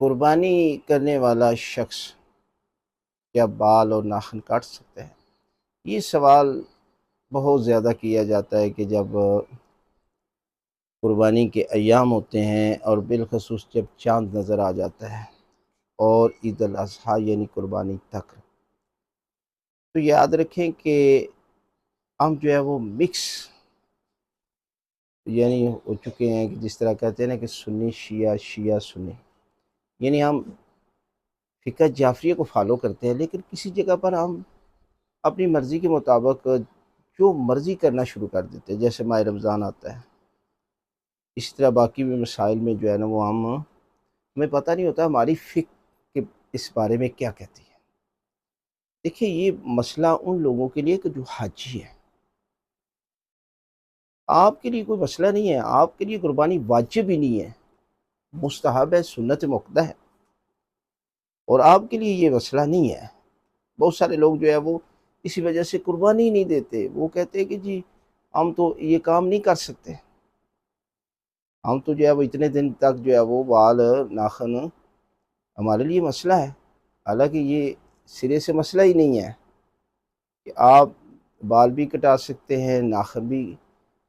قربانی کرنے والا شخص کیا بال اور ناخن کاٹ سکتا ہے؟ یہ سوال بہت زیادہ کیا جاتا ہے کہ جب قربانی کے ایام ہوتے ہیں اور بالخصوص جب چاند نظر آ جاتا ہے اور عید الاضحیٰ یعنی قربانی تک، تو یاد رکھیں کہ ہم جو ہے وہ مکس یعنی ہو چکے ہیں، کہ جس طرح کہتے ہیں نا کہ سنی شیعہ، شیعہ سنی، یعنی ہم فقہ جعفریہ کو فالو کرتے ہیں، لیکن کسی جگہ پر ہم اپنی مرضی کے مطابق جو مرضی کرنا شروع کر دیتے ہیں۔ جیسے ماہ رمضان آتا ہے، اس طرح باقی بھی مسائل میں جو ہے نا وہ ہمیں پتہ نہیں ہوتا ہماری فقہ کے اس بارے میں کیا کہتی ہے۔ دیکھیں، یہ مسئلہ ان لوگوں کے لیے کہ جو حاجی ہے، آپ کے لیے کوئی مسئلہ نہیں ہے، آپ کے لیے قربانی واجب ہی نہیں ہے، مستحب ہے، سنت مؤکدہ ہے، اور آپ کے لیے یہ مسئلہ نہیں ہے۔ بہت سارے لوگ جو ہے وہ اسی وجہ سے قربانی ہی نہیں دیتے، وہ کہتے ہیں کہ جی ہم تو یہ کام نہیں کر سکتے، ہم تو جو ہے وہ اتنے دن تک جو ہے وہ بال ناخن ہمارے لیے مسئلہ ہے۔ حالانکہ یہ سرے سے مسئلہ ہی نہیں ہے کہ آپ بال بھی کٹا سکتے ہیں، ناخن بھی،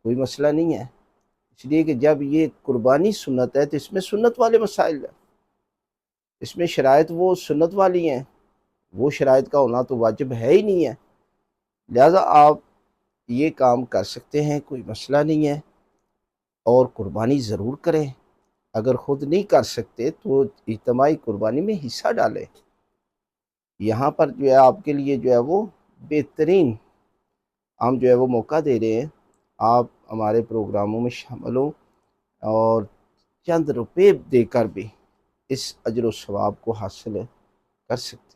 کوئی مسئلہ نہیں ہے۔ اس لیے کہ جب یہ قربانی سنت ہے تو اس میں سنت والے مسائل ہیں، اس میں شرائط وہ سنت والی ہیں، وہ شرائط کا ہونا تو واجب ہے ہی نہیں ہے، لہذا آپ یہ کام کر سکتے ہیں، کوئی مسئلہ نہیں ہے، اور قربانی ضرور کریں۔ اگر خود نہیں کر سکتے تو اجتماعی قربانی میں حصہ ڈالیں۔ یہاں پر جو ہے آپ کے لیے جو ہے وہ بہترین ہم جو ہے وہ موقع دے رہے ہیں، آپ ہمارے پروگراموں میں شامل ہوں اور چند روپے دے کر بھی اس اجر و ثواب کو حاصل کر سکتے ہیں۔